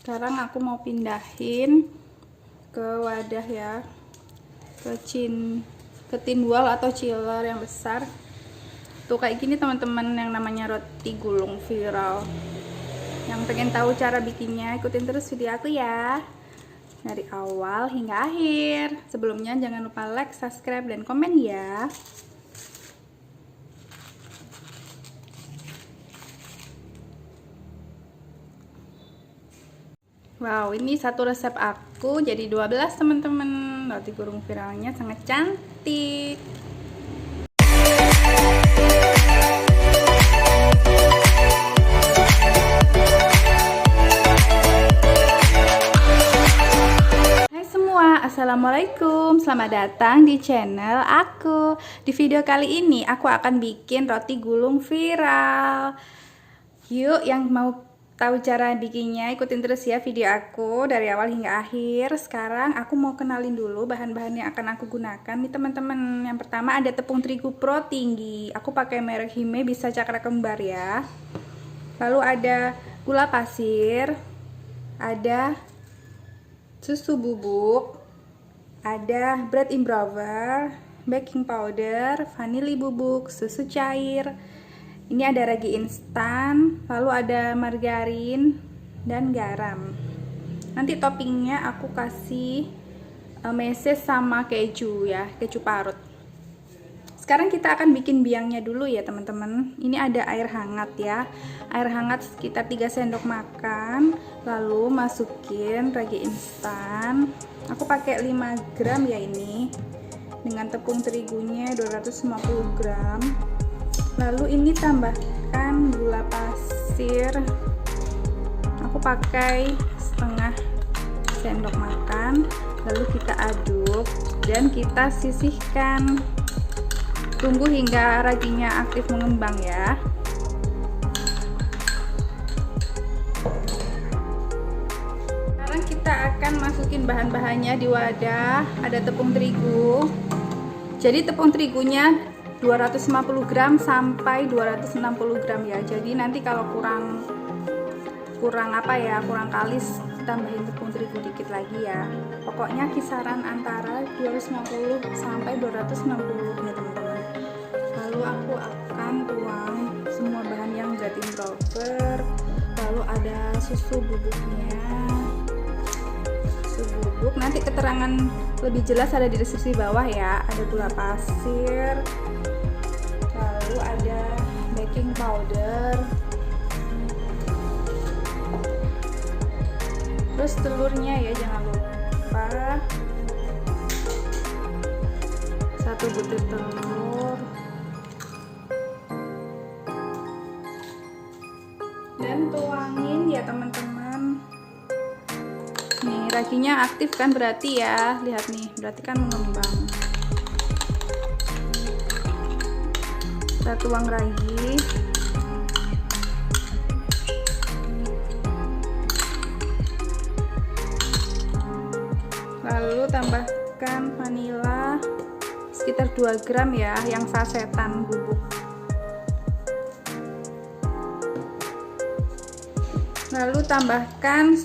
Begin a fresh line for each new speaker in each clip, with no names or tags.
Sekarang aku mau pindahin ke wadah ya, ke tin wall atau chiller yang besar. Tuh kayak gini teman-teman, yang namanya roti gulung viral. Yang pengen tahu cara bikinnya, ikutin terus video aku ya, dari awal hingga akhir. Sebelumnya jangan lupa like, subscribe, dan komen ya. Wow, ini satu resep aku jadi 12 teman-teman. Roti gulung viralnya sangat cantik. Hai semua, assalamualaikum. Selamat datang di channel aku. Di video kali ini aku akan bikin roti gulung viral. Yuk, yang mau tahu cara bikinnya, ikutin terus ya video aku dari awal hingga akhir. Sekarang aku mau kenalin dulu bahan-bahan yang akan aku gunakan nih teman-teman. Yang pertama ada tepung terigu pro tinggi. Aku pakai merek Hime, bisa cakra kembar ya. Lalu ada gula pasir, ada susu bubuk, ada bread improver, baking powder, vanili bubuk, susu cair. Ini ada ragi instan, lalu ada margarin dan garam. Nanti toppingnya aku kasih meses sama keju ya, keju parut. Sekarang kita akan bikin biangnya dulu ya teman-teman. Ini ada air hangat ya, air hangat sekitar 3 sendok makan. Lalu masukin ragi instan. Aku pakai 5 gram ya ini, dengan tepung terigunya 250 gram. Lalu ini tambahkan gula pasir, aku pakai setengah sendok makan. Lalu kita aduk dan kita sisihkan. Tunggu hingga raginya aktif mengembang ya. Sekarang kita akan masukin bahan-bahannya di wadah. Ada tepung terigu, jadi tepung terigunya 250 gram sampai 260 gram ya. Jadi nanti kalau kurang kalis, tambahin tepung terigu dikit lagi ya. Pokoknya kisaran antara 250 sampai 260 ya teman-teman. Lalu aku akan tuang semua bahan yang bread improver. Lalu ada susu bubuknya, susu bubuk. Nanti keterangan lebih jelas ada di deskripsi bawah ya. Ada gula pasir, lalu ada baking powder, terus telurnya ya, jangan lupa 1 butir telur, dan tuangin ya teman-teman. Nih raginya aktif kan, berarti ya, lihat nih, berarti kan mengembang. Kita tuang ragi, lalu tambahkan vanila sekitar 2 gram ya, yang sasetan bubuk. Lalu tambahkan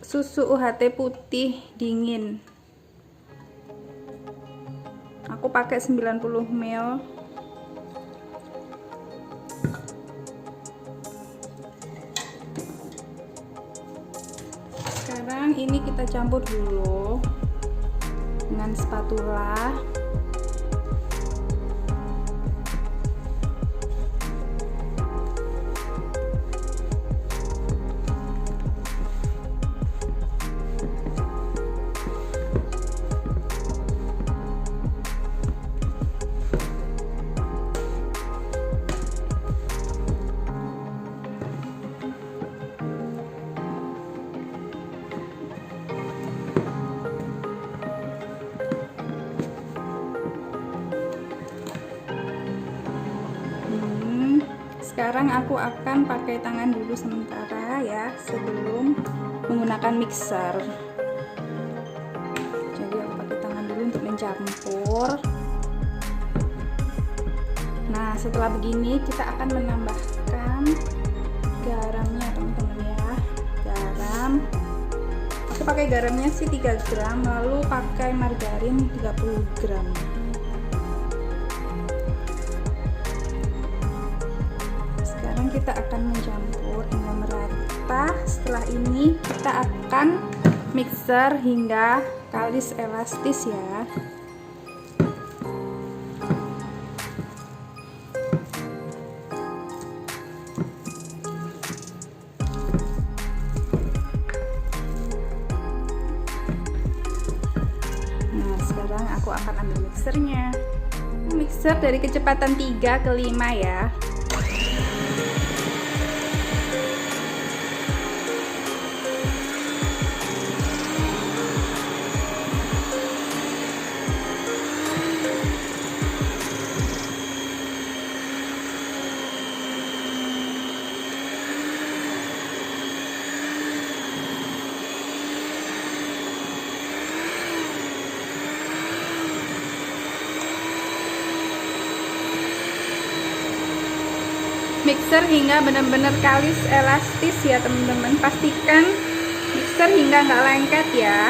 susu UHT putih dingin, aku pakai 90 ml. Sekarang ini kita campur dulu dengan spatula. Sekarang aku akan pakai tangan dulu sementara ya, sebelum menggunakan mixer. Jadi aku pakai tangan dulu untuk mencampur. Nah setelah begini kita akan menambahkan garamnya teman-teman ya, garam pakai garamnya sih 3 gram, lalu pakai margarin 30 gram. Sekarang kita akan mencampur hingga merata. Setelah ini kita akan mixer hingga kalis elastis ya. Sekarang aku akan ambil mixernya. Mixer dari kecepatan 3 ke 5 ya. Mixer hingga benar-benar kalis elastis ya teman-teman. Pastikan mixer hingga nggak lengket ya.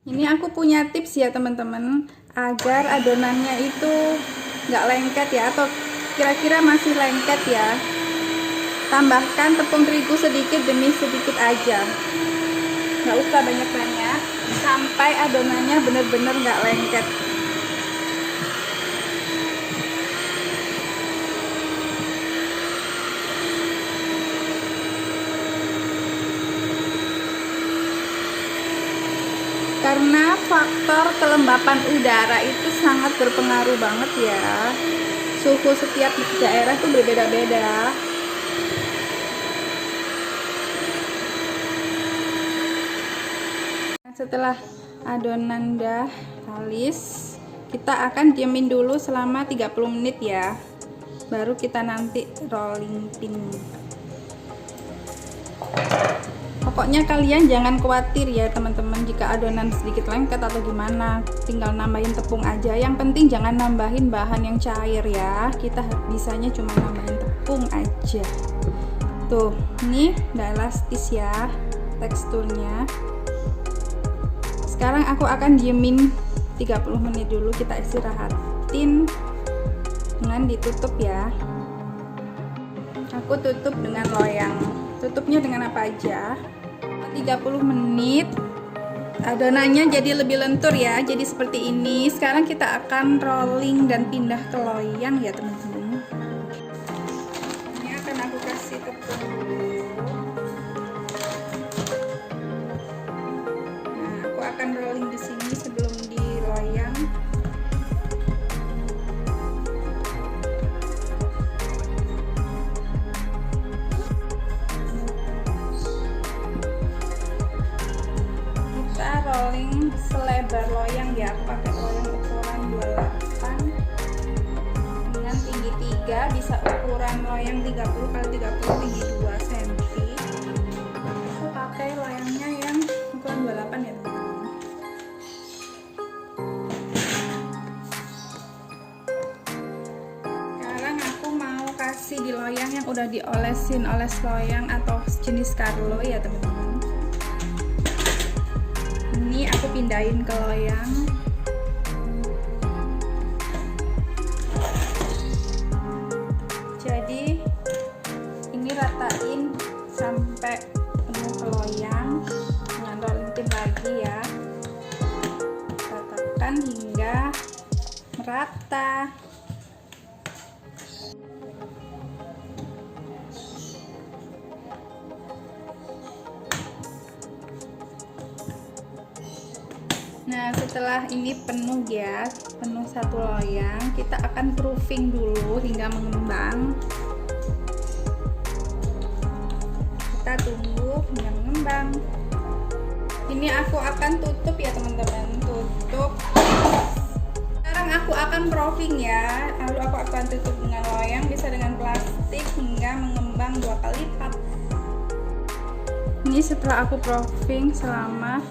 Ini aku punya tips ya teman-teman, agar adonannya itu nggak lengket ya, atau kira-kira masih lengket ya. Tambahkan tepung terigu sedikit demi sedikit aja, nggak usah banyak-banyak, sampai adonannya benar-benar nggak lengket. Karena faktor kelembapan udara itu sangat berpengaruh banget ya. Suhu setiap daerah tuh berbeda-beda. Setelah adonan udah kalis, kita akan diemin dulu selama 30 menit ya. Baru kita nanti rolling pin. Pokoknya kalian jangan khawatir ya teman-teman jika adonan sedikit lengket atau gimana, tinggal nambahin tepung aja. Yang penting jangan nambahin bahan yang cair ya, kita bisanya cuma nambahin tepung aja. Tuh, ini udah elastis ya teksturnya. Sekarang aku akan diemin 30 menit dulu, kita istirahatin dengan ditutup ya. Aku tutup dengan loyang. Tutupnya dengan apa aja? 30 menit adonannya jadi lebih lentur ya, jadi seperti ini. Sekarang kita akan rolling dan pindah ke loyang ya teman-teman. Ini akan aku kasih tepung dulu. Nah, aku akan rolling di sini sebelum di loyang. Rolling selebar loyang ya, aku pakai loyang ukuran 28 dengan tinggi 3, bisa ukuran loyang 30 x 30 tinggi 2 cm. Aku pakai loyangnya yang ukuran 28 ya teman-teman. Sekarang aku mau kasih di loyang yang udah diolesin oles loyang atau jenis Carlo ya teman-teman. Ini aku pindahin ke loyang. Jadi ini ratain sampai penuh ke loyang dengan rolling pin lagi ya. Ratakan hingga merata. Nah, setelah ini penuh ya, penuh satu loyang, kita akan proofing dulu hingga mengembang. Kita tunggu hingga mengembang. Ini aku akan tutup ya teman-teman, tutup. Sekarang aku akan proofing ya, lalu aku akan tutup dengan loyang, bisa dengan plastik hingga mengembang 2 kali lipat. Ini setelah aku proofing selama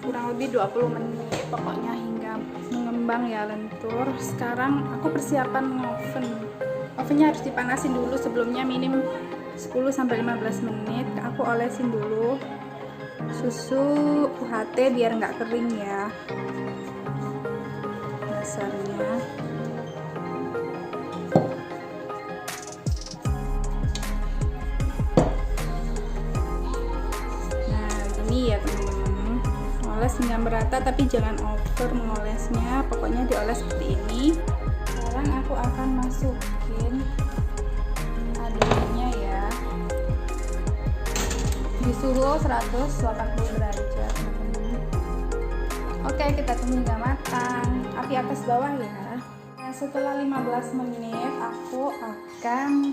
kurang lebih 20 menit pokoknya hingga mengembang ya, lentur. Sekarang aku persiapan oven. Ovennya harus dipanasin dulu sebelumnya, minim 10-15 menit. Aku olesin dulu susu UHT biar nggak kering ya dasarnya. Nah ini ya teman-teman, oles hingga merata tapi jangan over mengolesnya, pokoknya dioles seperti ini. Sekarang aku akan masukin adonannya ya di suhu 180 derajat. Oke, kita tunggu hingga matang, api atas bawah ya. Nah, setelah 15 menit aku akan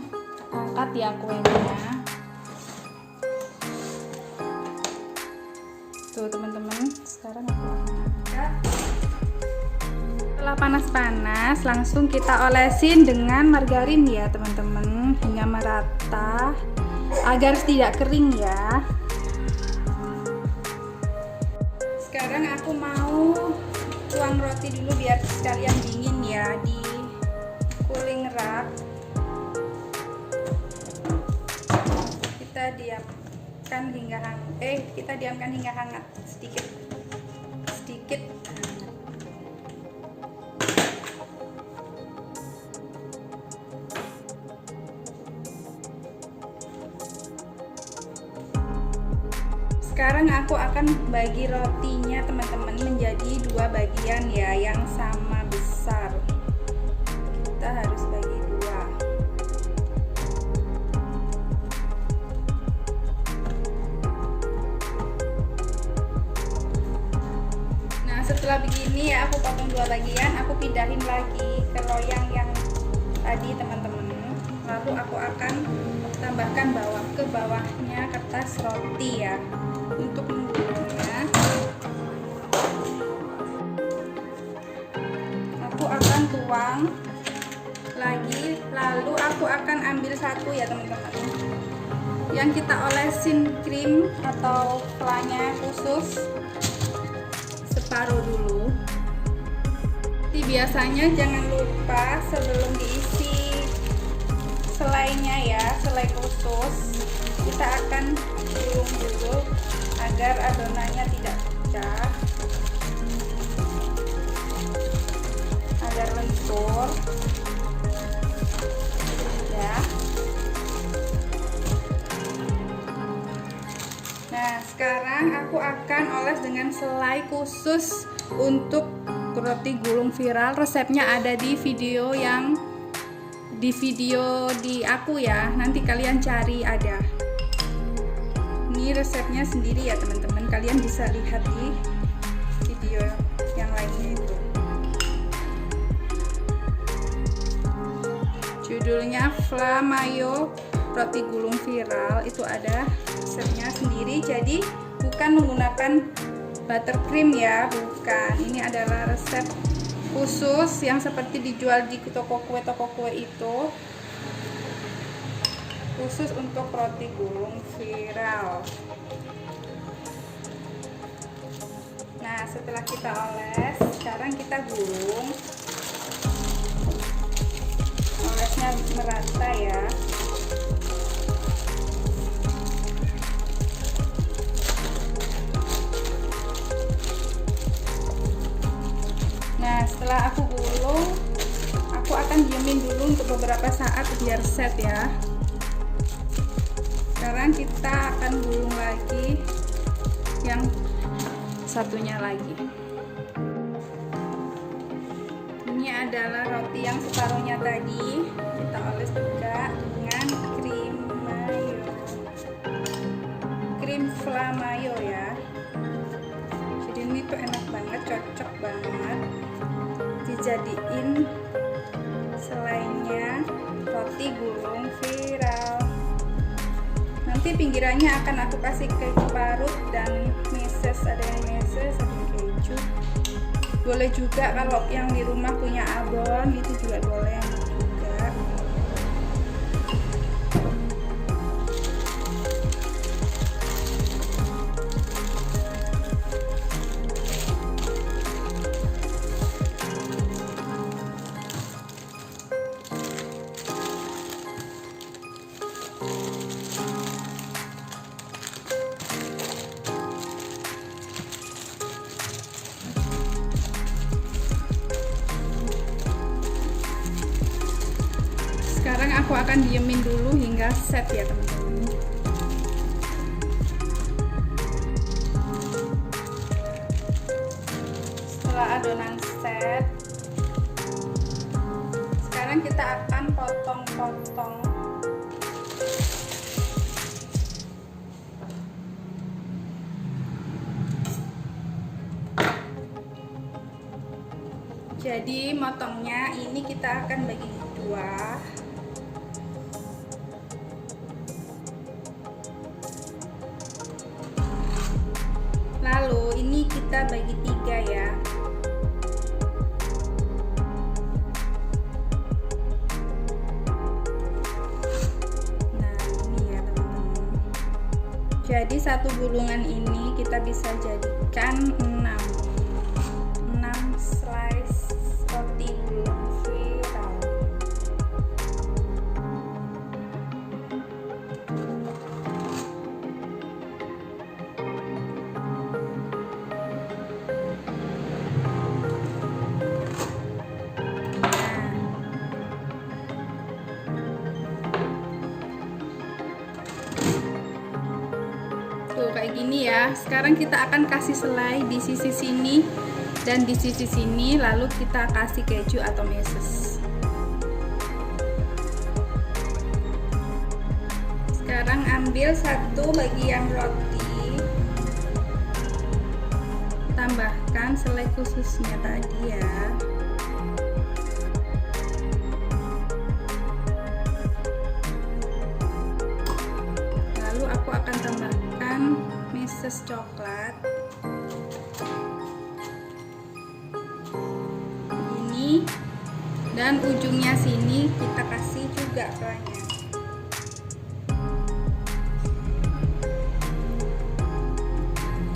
angkat ya kuenya. Tuh teman-teman, sekarang aku akan angkat. Setelah panas-panas langsung kita olesin dengan margarin ya teman-teman hingga merata agar tidak kering ya. Sekarang aku mau tuang roti dulu biar sekalian dingin ya di cooling rack. Kita diamkan hingga hangat sedikit. Sekarang aku akan bagi rotinya teman-teman menjadi 2 bagian ya yang sama besar. Kita harus bagi 2. Nah setelah begini ya aku potong 2 bagian, aku pindahin lagi ke loyang yang tadi teman-teman. Lalu aku akan tambahkan ke bawahnya kertas roti ya untuk menggulungnya. Aku akan tuang lagi, lalu aku akan ambil satu ya teman-teman yang kita olesin krim atau flanya khusus separuh dulu. Jadi biasanya jangan lupa sebelum diisi selainya ya, selai khusus kita akan gulung dulu agar adonannya tidak pecah, agar lentur ya. Nah sekarang aku akan oles dengan selai khusus untuk roti gulung viral. Resepnya ada di video di aku ya, nanti kalian cari ada. Ini resepnya sendiri ya teman-teman, kalian bisa lihat di video yang lainnya itu. Judulnya Fla Mayo Roti Gulung Viral, itu ada resepnya sendiri. Jadi bukan menggunakan buttercream ya, bukan. Ini adalah resep khusus yang seperti dijual di toko kue itu, khusus untuk roti gulung viral. Nah setelah kita oles, sekarang kita gulung. Olesnya merata ya. Nah setelah aku gulung, aku akan diemin dulu untuk beberapa saat biar set ya. Sekarang kita akan gulung lagi yang satunya lagi. Ini adalah roti yang separuhnya tadi, kita oles juga dengan krim Fla Mayo ya. Jadi ini tuh enak banget, cocok banget dijadiin selainya roti gulung viral. Nanti pinggirannya akan aku kasih keju parut dan meses, ada yang meses, ada yang keju. Boleh juga kalau yang di rumah punya abon, itu juga boleh juga. akan diemin dulu hingga set ya teman-teman. Setelah adonan set, sekarang kita akan potong-potong. Jadi motongnya ini kita akan bagi dua. Lalu ini kita bagi tiga ya. Nah ini ya teman-teman. Jadi satu gulungan ini kita bisa jadikan 6 slice roti gulung viral. Tuh kayak gini ya. Sekarang kita akan kasih selai di sisi sini dan di sisi sini, lalu kita kasih keju atau meses. Sekarang ambil satu bagian roti, tambahkan selai khususnya tadi ya. Lalu aku akan tambahkan meses coklat. Dan ujungnya sini kita kasih juga banyak.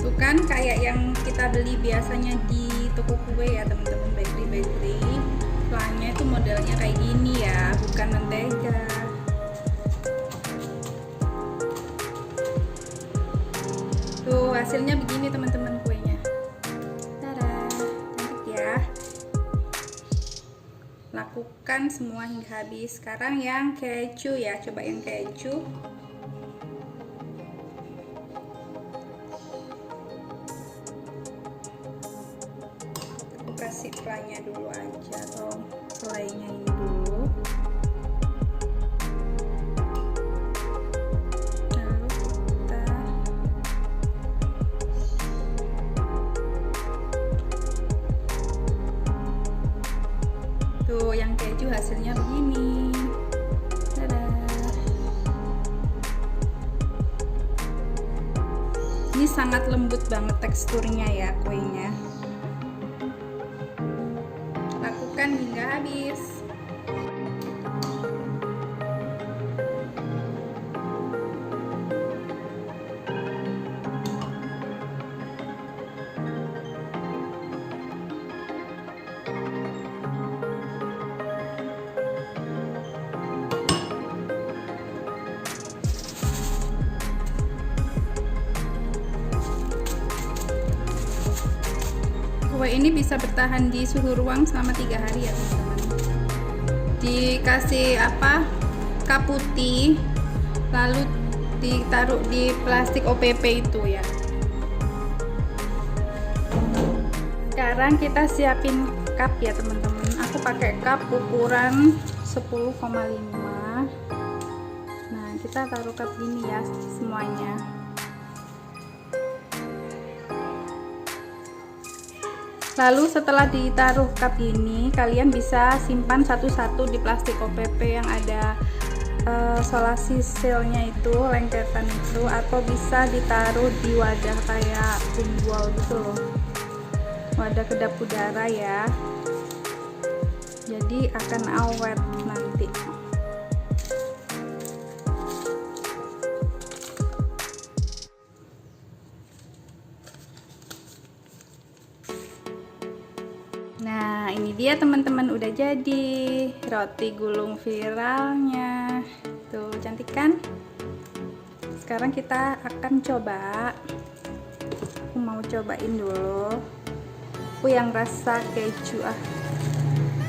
Tuh kan kayak yang kita beli biasanya di toko kue ya teman-teman, bakery. Flannya itu modelnya kayak gini ya, bukan mentega. Tuh hasilnya begini teman-teman kuenya. Tada, cantik ya. Lakukan semua hingga habis. Sekarang yang keju ya, coba yang keju. Aku kasih selainya dulu aja, atau selainya ini dulu. Lalu kita tuh yang keju hasilnya begini. Dadah. Ini sangat lembut banget teksturnya ya kuenya. Lakukan hingga habis. Kue ini bisa bertahan di suhu ruang selama 3 hari ya teman-teman. Dikasih cup putih, lalu ditaruh di plastik OPP itu ya. Sekarang kita siapin cup ya teman-teman. Aku pakai cup ukuran 10,5. Nah kita taruh cup gini ya semuanya. Lalu setelah ditaruh cup ini, kalian bisa simpan satu-satu di plastik OPP yang ada solasi sealnya itu, lengketan itu, atau bisa ditaruh di wadah kayak pinball gitu loh, wadah kedap udara ya, jadi akan awet nanti. Nah ini dia teman-teman, udah jadi roti gulung viralnya. Tuh cantik kan? Sekarang kita akan coba. Aku mau cobain dulu. Aku yang rasa keju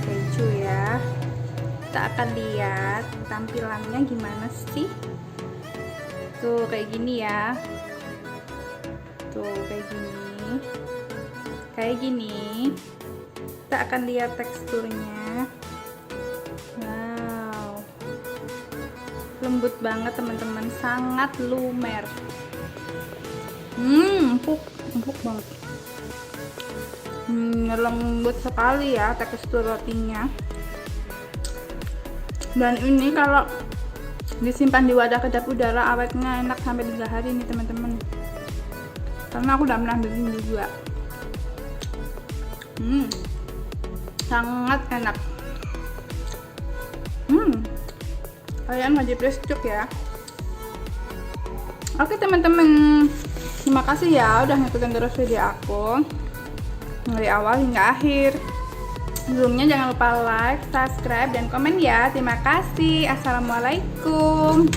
keju ya. kita akan lihat tampilannya gimana sih. Tuh kayak gini ya. Tuh kayak gini. Kita akan lihat teksturnya. Wow, lembut banget teman-teman, sangat lumer. Empuk banget. Lembut sekali ya tekstur rotinya. Dan ini kalau disimpan di wadah kedap udara awetnya enak sampai 3 hari nih teman-teman. Karena aku udah pernah bikin juga. Sangat enak. Kalian wajib cuk ya. Oke teman-teman, terima kasih ya udah ngikutin terus video aku dari awal hingga akhir. Sebelumnya jangan lupa like, subscribe, dan komen ya. Terima kasih. Assalamualaikum.